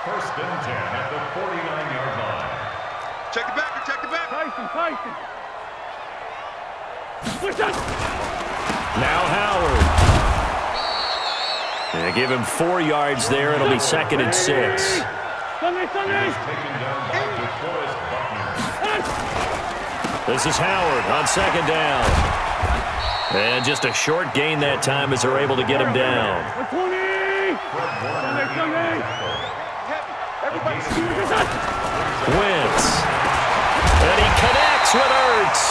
First and 10 at the 49-yard line. Check it back, check it back. Tyson. Now Howard. They give him 4 yards there. It'll be 2nd and 6. Sunday. Taken down by DeForest Buckner. This is Howard on 2nd down. And just a short gain that time as they're able to get him down. Wentz. And he connects with Ertz.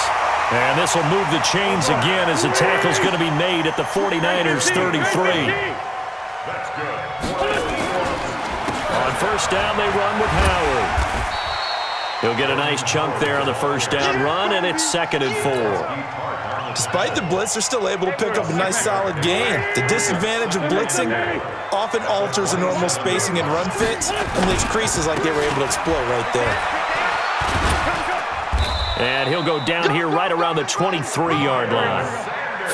And this will move the chains again as the tackle's going to be made at the 49ers 33. That's good. On first down, they run with Howard. He'll get a nice chunk there on the first down run, and it's 2nd and 4. Despite the blitz, they're still able to pick up a nice solid gain. The disadvantage of blitzing often alters the normal spacing and run fits and leaves creases like they were able to exploit right there. And he'll go down here right around the 23-yard line.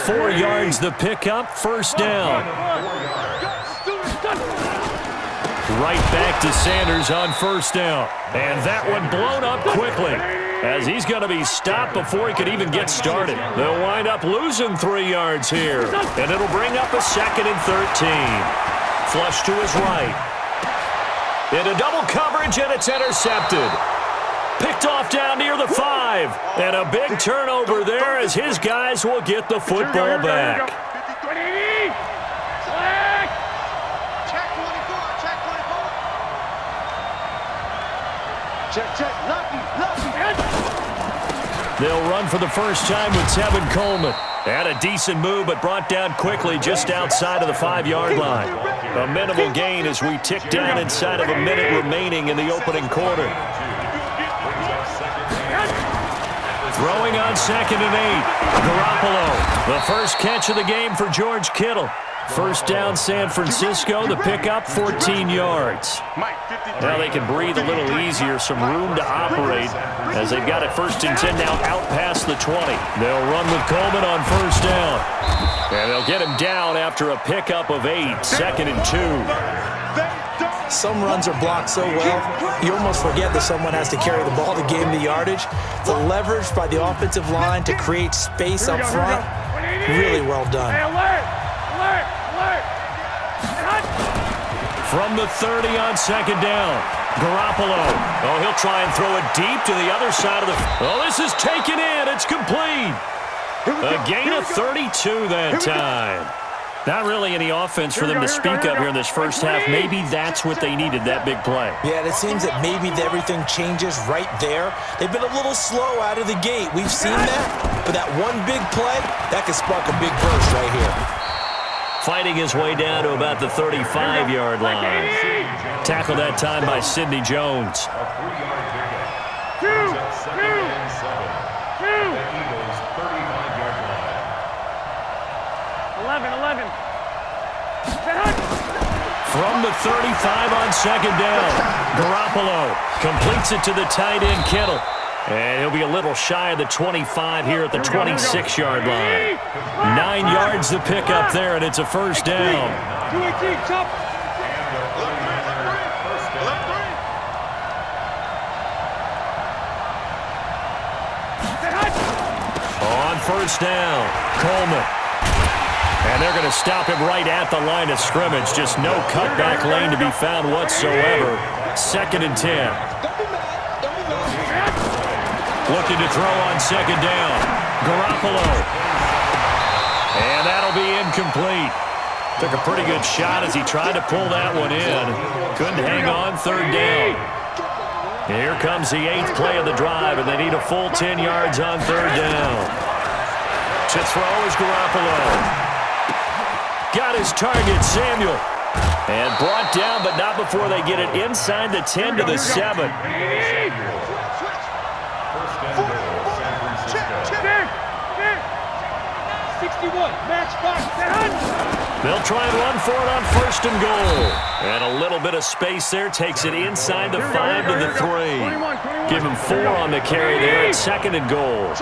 4 yards the pickup, first down. Right back to Sanders on first down. And that one blown up quickly as he's going to be stopped before he could even get started. They'll wind up losing 3 yards here. And it'll bring up a 2nd and 13. Flush to his right. Into double coverage, and it's intercepted. Picked off down near the 5. And a big turnover there as his guys will get the football back. Check. Lucky. They'll run for the first time with Tevin Coleman. Had a decent move, but brought down quickly just outside of the 5-yard line. A minimal gain as we tick down inside of a minute remaining in the opening quarter. Throwing on 2nd and 8. Garoppolo. The first catch of the game for George Kittle. First down, San Francisco. The pickup, 14 yards. Now they can breathe a little easier, some room to operate as they've got it 1st and 10 now out past the 20. They'll run with Coleman on first down. And they'll get him down after a pickup of 8, 2nd and 2. Some runs are blocked so well, you almost forget that someone has to carry the ball to gain the yardage. The leverage by the offensive line to create space up front, really well done. From the 30 on 2nd down. Garoppolo. Oh, he'll try and throw it deep to the other side of the... Oh, this is taken in. It's complete. A gain of 32 that time. Not really any offense for them to speak of here in this first half. Maybe that's what they needed, that big play. Yeah, and it seems that maybe everything changes right there. They've been a little slow out of the gate. We've seen that, but that one big play, that could spark a big burst right here. Fighting his way down to about the 35-yard line. Tackled that time by Sidney Jones. A 3-yard pickup. Brings up 2nd and 7. The Eagles' 35-yard line. 11. From the 35 on 2nd down. Garoppolo completes it to the tight end, Kittle. And he'll be a little shy of the 25 here at the 26-yard line. 9 yards to pick up there, and it's a first down. On first down, Coleman. And they're going to stop him right at the line of scrimmage. Just no cutback lane to be found whatsoever. 2nd and 10. Looking to throw on 2nd down. Garoppolo. And that'll be incomplete. Took a pretty good shot as he tried to pull that one in. Couldn't hang on, 3rd down. Here comes the 8th play of the drive, and they need a full 10 yards on 3rd down. To throw is Garoppolo. Got his target, Samuel. And brought down, but not before they get it inside the 10 to the 7. They'll try and run for it on 1st and goal. And a little bit of space there takes it inside the 5 to the 3. Give him 4 on the carry there at 2nd and goal.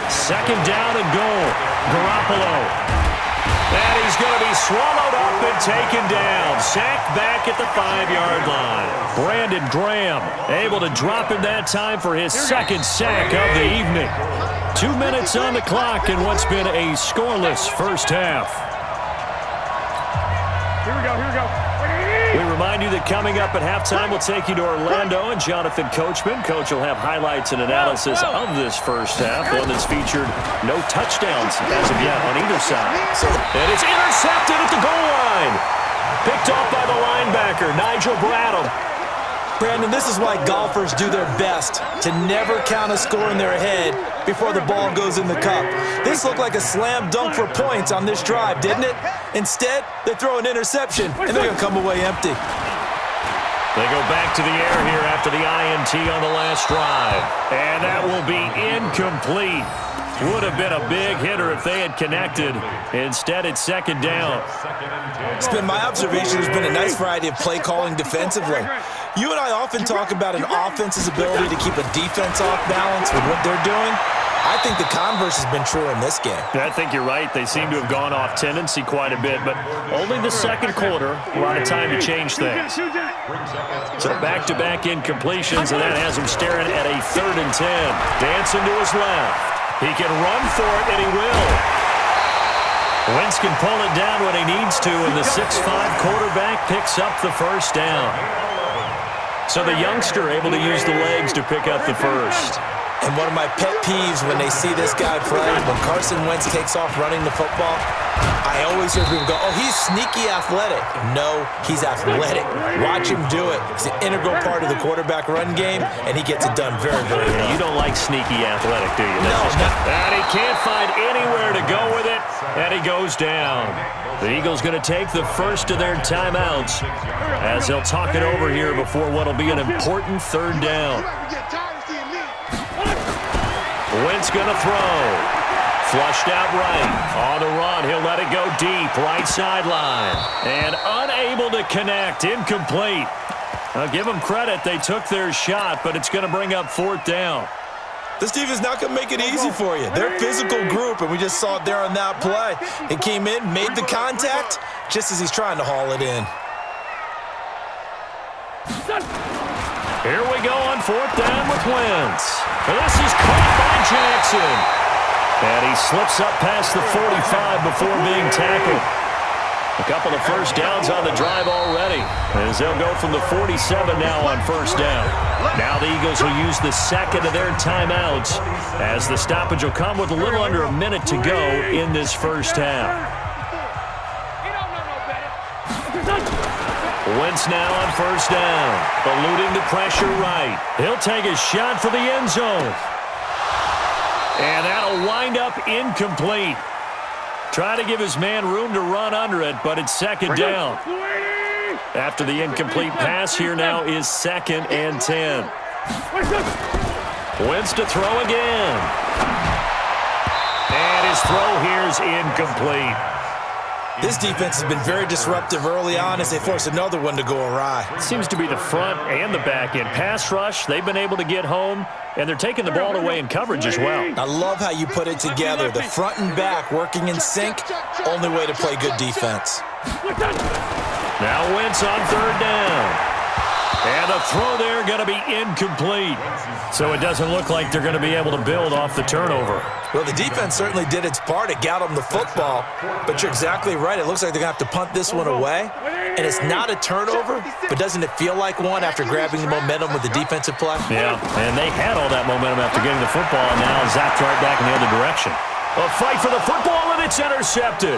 2nd down and goal. Garoppolo. And he's going to be swallowed up up and taken down. Sacked back at the 5-yard line. Brandon Graham able to drop him that time for his second sack of the evening. 2 minutes on the clock in what's been a scoreless first half. Here we go, here we go. We remind you that coming up at halftime, we'll take you to Orlando and Jonathan Coachman. Coach will have highlights and analysis of this first half, one that's featured no touchdowns as of yet on either side. And it's intercepted at the goal line. Picked off by the linebacker, Nigel Bradham. Brandon, this is why golfers do their best to never count a score in their head before the ball goes in the cup. This looked like a slam dunk for points on this drive, didn't it? Instead, they throw an interception, and they're going to come away empty. They go back to the air here after the INT on the last drive. And that will be incomplete. Would have been a big hitter if they had connected. Instead, it's second down. It's been my observation. There's been a nice variety of play calling defensively. You and I often talk about an offense's ability to keep a defense off balance with what they're doing. I think the converse has been true in this game. I think you're right. They seem to have gone off tendency quite a bit, but only the second quarter, a lot of time to change things. So back-to-back incompletions, and that has him staring at a 3rd and 10. Dancing to his left. He can run for it, and he will. Wentz can pull it down when he needs to, and the 6'5 quarterback picks up the first down. So the youngster able to use the legs to pick up the first. And one of my pet peeves when they see this guy play, when Carson Wentz takes off running the football, I always hear people go, oh, he's sneaky athletic. No, he's athletic. Watch him do it. It's an integral part of the quarterback run game, and he gets it done very, very well. You don't like sneaky athletic, do you? No. And he can't find anywhere to go with it, and he goes down. The Eagles going to take the first of their timeouts as they'll talk it over here before what will be an important 3rd down. Wentz going to throw. Flushed out right. On the run, he'll let it go deep. Right sideline. And unable to connect. Incomplete. I'll give them credit. They took their shot, but it's going to bring up 4th down. This defense is not going to make it easy for you. They're a physical group, and we just saw it there on that play. He came in, made the contact, just as he's trying to haul it in. Here we go on 4th down with Wentz. This is caught by Jackson. And he slips up past the 45 before being tackled. A couple of first downs on the drive already, as they'll go from the 47 now on 1st down. Now the Eagles will use the second of their timeouts, as the stoppage will come with a little under a minute to go in this first half. Wentz now on 1st down, eluding the pressure right. He'll take a shot for the end zone. And that'll wind up incomplete. Try to give his man room to run under it, but it's second down. After the incomplete pass, here now is 2nd and 10. Wentz to throw again. And his throw here is incomplete. This defense has been very disruptive early on as they force another one to go awry. It seems to be the front and the back end. Pass rush, they've been able to get home, and they're taking the ball away in coverage as well. I love how you put it together. The front and back working in sync, only way to play good defense. Now Wentz on 3rd down. And the throw there going to be incomplete. So it doesn't look like they're going to be able to build off the turnover. Well, the defense certainly did its part. It got them the football. But you're exactly right. It looks like they're going to have to punt this one away. And it's not a turnover, but doesn't it feel like one after grabbing the momentum with the defensive play? Yeah, and they had all that momentum after getting the football, and now zapped right back in the other direction. A fight for the football, and it's intercepted.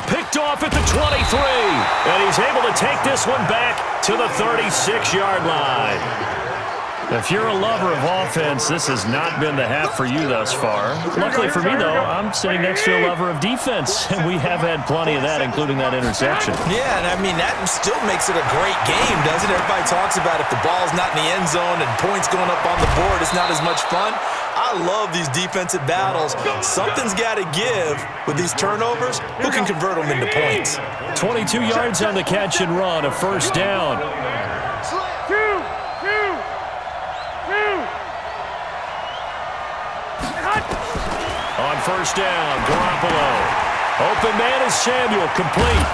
Picked off at the 23, and he's able to take this one back to the 36-yard line. If you're a lover of offense, this has not been the half for you thus far. Luckily for me, though, I'm sitting next to a lover of defense, and we have had plenty of that, including that interception. Yeah, and I mean, that still makes it a great game, doesn't it? Everybody talks about if the ball's not in the end zone and points going up on the board, it's not as much fun. I love these defensive battles. Something's got to give with these turnovers. Who can convert them into points? 22 yards on the catch and run, a first down. On first down, Garoppolo. Open man is Samuel, complete.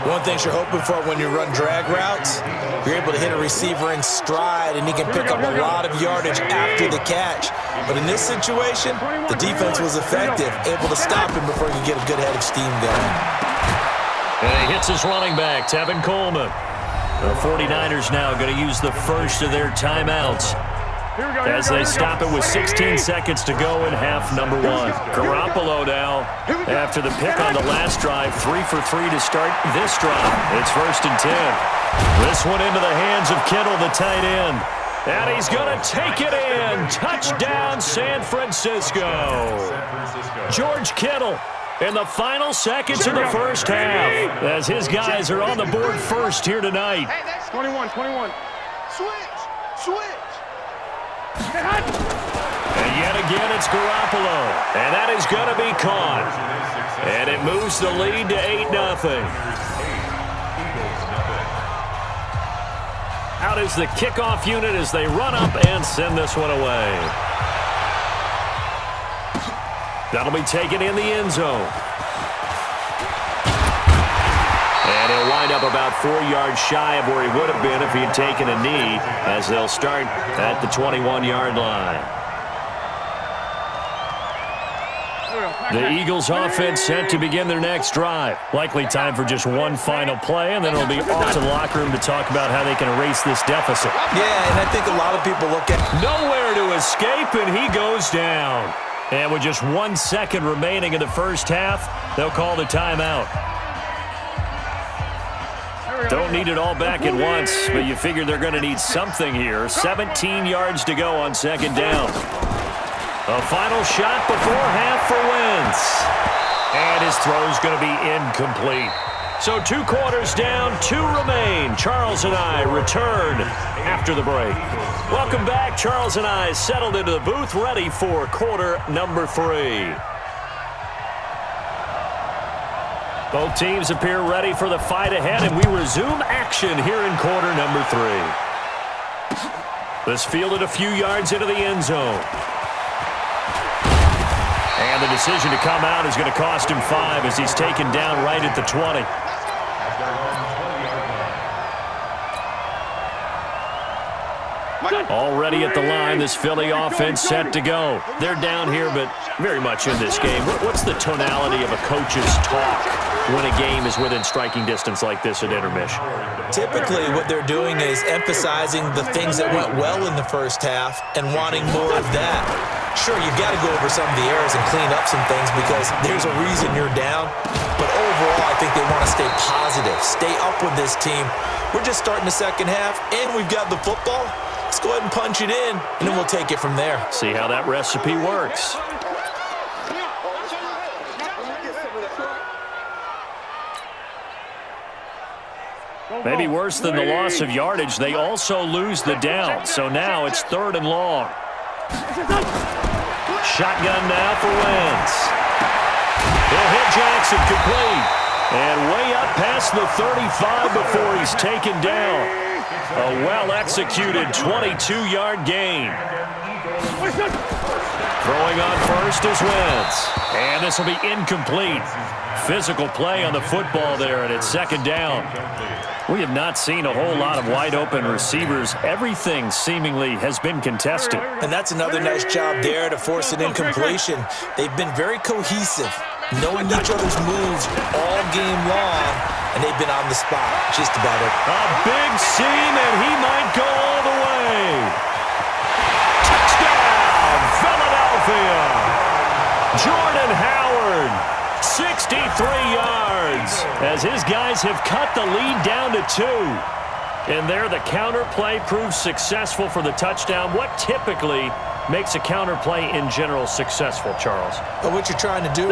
One thing you're hoping for when you run drag routes, you're able to hit a receiver in stride, and he can pick up a lot of yardage after the catch. But in this situation, the defense was effective, able to stop him before he could get a good head of steam going. And he hits his running back, Tevin Coleman. The 49ers now going to use the first of their timeouts as they stop it with 16 seconds to go in half number one. Garoppolo now, after the pick on the last drive, 3 for 3 to start this drive. It's 1st and 10. This one into the hands of Kittle, the tight end. And he's going to take it in. Touchdown, San Francisco. George Kittle in the final seconds of the first half as his guys are on the board first here tonight. 21. Switch. And yet again, it's Garoppolo. And that is going to be caught. And it moves the lead to 8-0. Out is the kickoff unit as they run up and send this one away. That'll be taken in the end zone. And he'll wind up about 4 yards shy of where he would have been if he had taken a knee, as they'll start at the 21-yard line. The Eagles offense set to begin their next drive. Likely time for just one final play, and then it'll be off to the locker room to talk about how they can erase this deficit. Yeah, and I think a lot of people look at Nowhere to escape, and he goes down. And with just 1 second remaining in the first half, they'll call the timeout. Don't need it all back at once, but you figure they're going to need something here. 17 yards to go on 2nd down. A final shot before half for Wentz. And his throw's going to be incomplete. So 2 quarters down, 2 remain. Charles and I return after the break. Welcome back. Charles and I settled into the booth, ready for quarter number 3. Both teams appear ready for the fight ahead, and we resume action here in quarter number 3. This fielded a few yards into the end zone. And the decision to come out is going to cost him 5 as he's taken down right at the 20. Already at the line, this Philly offense set to go. They're down here, but very much in this game. What's the tonality of a coach's talk when a game is within striking distance like this at intermission? typically what they're doing is emphasizing the things that went well in the first half and wanting more of that. Sure, you've got to go over some of the errors and clean up some things because there's a reason you're down. But overall, I think they want to stay positive, stay up with this team. We're just starting the second half, and we've got the football. Let's go ahead and punch it in, and then we'll take it from there. See how that recipe works. Maybe worse than the loss of yardage, they also lose the down. So now it's 3rd and long. Shotgun now for Wentz. He'll hit Jackson complete. And way up past the 35 before he's taken down. A well-executed 22-yard gain. Throwing on first is Wentz. And this will be incomplete. Physical play on the football there, and it's 2nd down. We have not seen a whole lot of wide-open receivers. Everything seemingly has been contested. And that's another nice job there to force an incompletion. They've been very cohesive, knowing each other's moves all game long, and they've been on the spot just about it. A big seam, and he might go all the way. Touchdown, Philadelphia. Jordan Howard, 63 yards, as his guys have cut the lead down to 2. And there, the counter play proves successful for the touchdown. What typically makes a counter play in general successful, Charles? But what you're trying to do